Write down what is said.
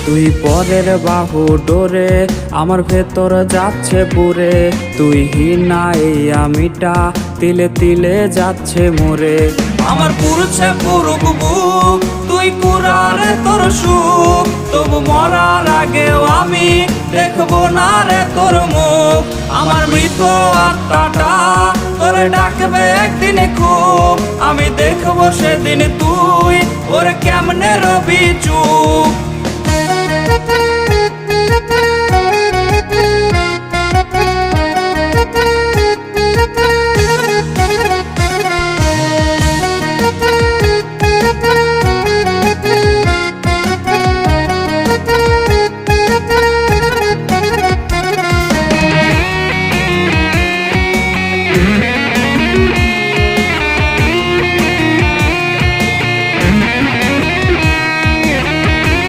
তুই পরের বাহু ডোরে আমার ভেতর যাচ্ছে পুরে, তুই হিনা এই আমিটা তিলে তিলে যাচ্ছে মোরে। আমার পুরুষে পুরুক বুক, তুই কুরারে তোর সুখ, তবু মরার আগেও আমি দেখবো না রে তোর মুখ। আমার মৃত আত্মাটা তোরে ডাকবে একদিন খুব, আমি দেখবো সেদিন তুই ওর কেমনে রবি চুপ।